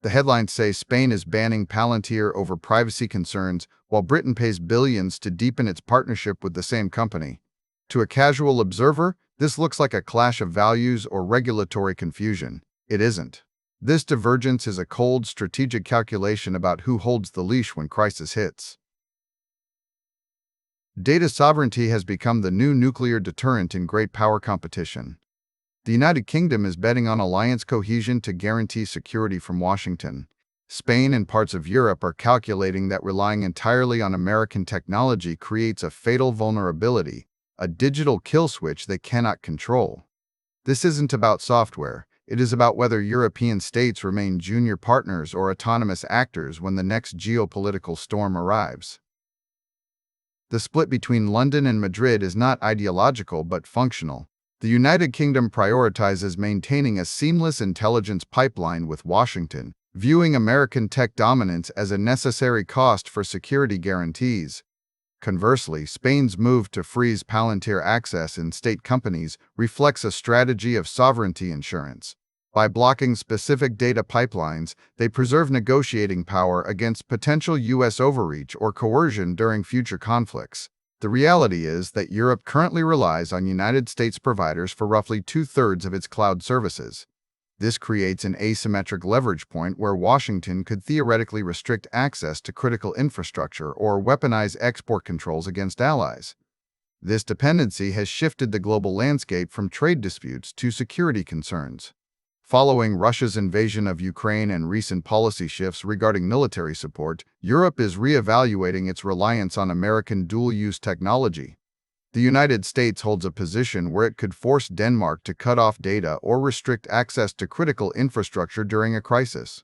The headlines say Spain is banning Palantir over privacy concerns, while Britain pays billions to deepen its partnership with the same company. To a casual observer, this looks like a clash of values or regulatory confusion. It isn't. This divergence is a cold, strategic calculation about who holds the leash when crisis hits. Data sovereignty has become the new nuclear deterrent in great power competition. The United Kingdom is betting on alliance cohesion to guarantee security from Washington. Spain and parts of Europe are calculating that relying entirely on American technology creates a fatal vulnerability, a digital kill switch they cannot control. This isn't about software. It is about whether European states remain junior partners or autonomous actors when the next geopolitical storm arrives. The split between London and Madrid is not ideological but functional. The United Kingdom prioritizes maintaining a seamless intelligence pipeline with Washington, viewing American tech dominance as a necessary cost for security guarantees. Conversely, Spain's move to freeze Palantir access in state companies reflects a strategy of sovereignty insurance. By blocking specific data pipelines, they preserve negotiating power against potential U.S. overreach or coercion during future conflicts. The reality is that Europe currently relies on United States providers for roughly two-thirds of its cloud services. This creates an asymmetric leverage point where Washington could theoretically restrict access to critical infrastructure or weaponize export controls against allies. This dependency has shifted the global landscape from trade disputes to security concerns. Following Russia's invasion of Ukraine and recent policy shifts regarding military support, Europe is reevaluating its reliance on American dual-use technology. The United States holds a position where it could force Denmark to cut off data or restrict access to critical infrastructure during a crisis.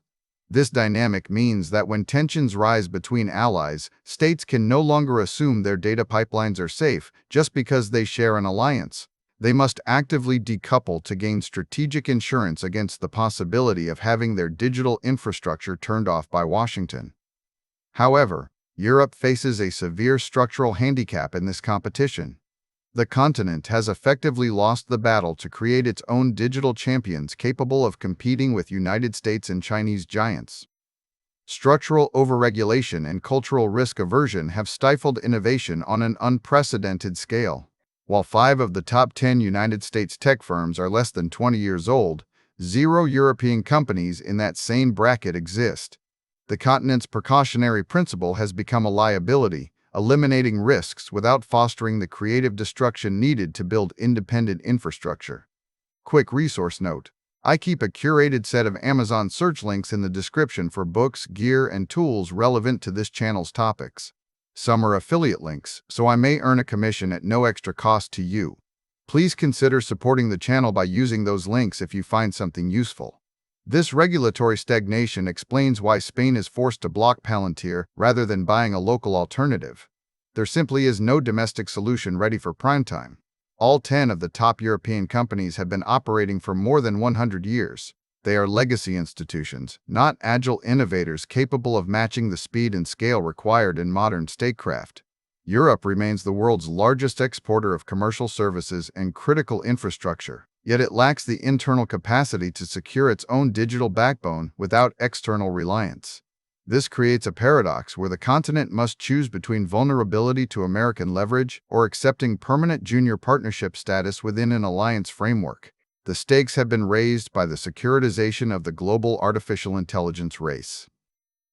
This dynamic means that when tensions rise between allies, states can no longer assume their data pipelines are safe just because they share an alliance. They must actively decouple to gain strategic insurance against the possibility of having their digital infrastructure turned off by Washington. However, Europe faces a severe structural handicap in this competition. The continent has effectively lost the battle to create its own digital champions capable of competing with United States and Chinese giants. Structural overregulation and cultural risk aversion have stifled innovation on an unprecedented scale. While 5 of the top 10 United States tech firms are less than 20 years old, 0 European companies in that same bracket exist. The continent's precautionary principle has become a liability, eliminating risks without fostering the creative destruction needed to build independent infrastructure. Quick resource note: I keep a curated set of Amazon search links in the description for books, gear, and tools relevant to this channel's topics. Some are affiliate links, so I may earn a commission at no extra cost to you. Please consider supporting the channel by using those links if you find something useful. This regulatory stagnation explains why Spain is forced to block Palantir rather than buying a local alternative. There simply is no domestic solution ready for prime time. All 10 of the top European companies have been operating for more than 100 years. They are legacy institutions, not agile innovators capable of matching the speed and scale required in modern statecraft. Europe remains the world's largest exporter of commercial services and critical infrastructure, yet it lacks the internal capacity to secure its own digital backbone without external reliance. This creates a paradox where the continent must choose between vulnerability to American leverage or accepting permanent junior partnership status within an alliance framework. The stakes have been raised by the securitization of the global artificial intelligence race.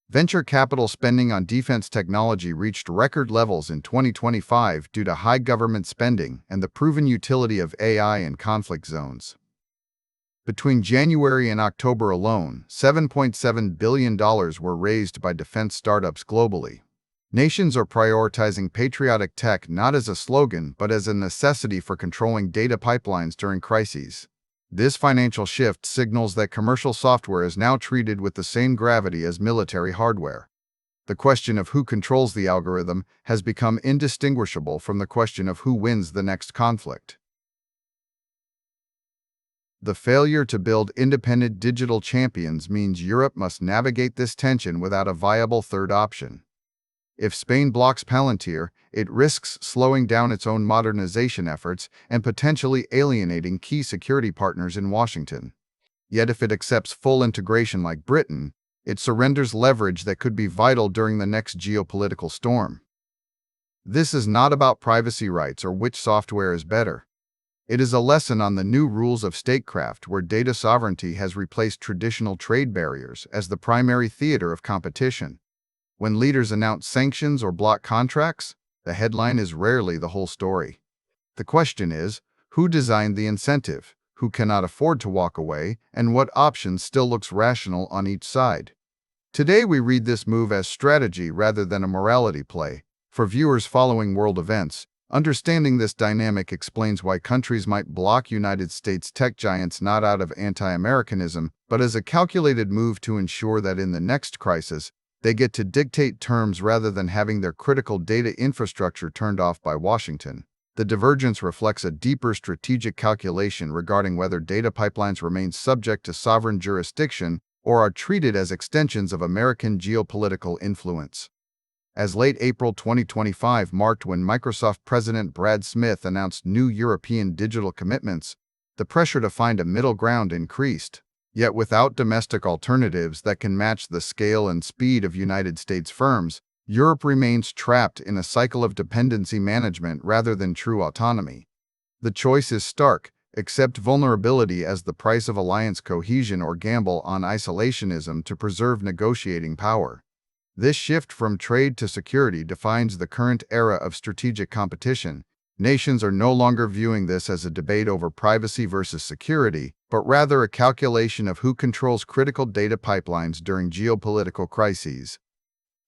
Venture capital spending on defense technology reached record levels in 2025 due to high government spending and the proven utility of AI in conflict zones. Between January and October alone, $7.7 billion were raised by defense startups globally. Nations are prioritizing patriotic tech not as a slogan but as a necessity for controlling data pipelines during crises. This financial shift signals that commercial software is now treated with the same gravity as military hardware. The question of who controls the algorithm has become indistinguishable from the question of who wins the next conflict. The failure to build independent digital champions means Europe must navigate this tension without a viable third option. If Spain blocks Palantir, it risks slowing down its own modernization efforts and potentially alienating key security partners in Washington. Yet if it accepts full integration like Britain, It surrenders leverage that could be vital during the next geopolitical storm. This is not about privacy rights or which software is better. It is a lesson on the new rules of statecraft where data sovereignty has replaced traditional trade barriers as the primary theater of competition. When leaders announce sanctions or block contracts, the headline is rarely the whole story. The question is, who designed the incentive, who cannot afford to walk away, and what option still looks rational on each side? Today we read this move as strategy rather than a morality play. For viewers following world events, understanding this dynamic explains why countries might block United States tech giants not out of anti-Americanism, but as a calculated move to ensure that in the next crisis, they get to dictate terms rather than having their critical data infrastructure turned off by Washington. The divergence reflects a deeper strategic calculation regarding whether data pipelines remain subject to sovereign jurisdiction or are treated as extensions of American geopolitical influence. As late April 2025 marked when Microsoft President Brad Smith announced new European digital commitments, the pressure to find a middle ground increased. Yet without domestic alternatives that can match the scale and speed of United States firms, Europe remains trapped in a cycle of dependency management rather than true autonomy. The choice is stark: accept vulnerability as the price of alliance cohesion or gamble on isolationism to preserve negotiating power. This shift from trade to security defines the current era of strategic competition. Nations are no longer viewing this as a debate over privacy versus security, but rather a calculation of who controls critical data pipelines during geopolitical crises.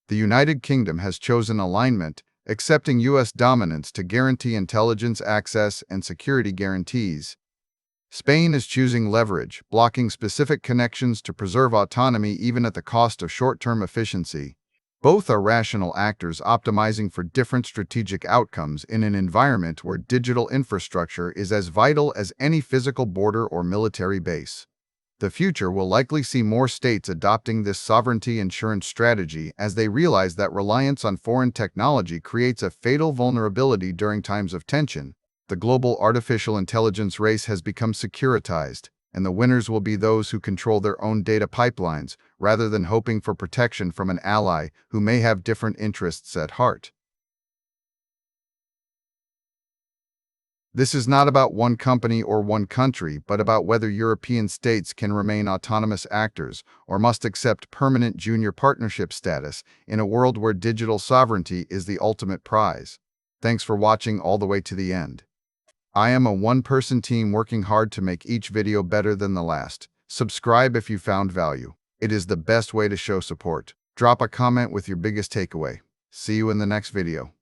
The United Kingdom has chosen alignment, accepting U.S. dominance to guarantee intelligence access and security guarantees. Spain is choosing leverage, blocking specific connections to preserve autonomy even at the cost of short-term efficiency. Both are rational actors optimizing for different strategic outcomes in an environment where digital infrastructure is as vital as any physical border or military base. The future will likely see more states adopting this sovereignty insurance strategy as they realize that reliance on foreign technology creates a fatal vulnerability during times of tension. The global artificial intelligence race has become securitized, and the winners will be those who control their own data pipelines, rather than hoping for protection from an ally who may have different interests at heart. This is not about one company or one country, but about whether European states can remain autonomous actors or must accept permanent junior partnership status in a world where digital sovereignty is the ultimate prize. Thanks for watching all the way to the end. I am a one-person team working hard to make each video better than the last. Subscribe if you found value. It is the best way to show support. Drop a comment with your biggest takeaway. See you in the next video.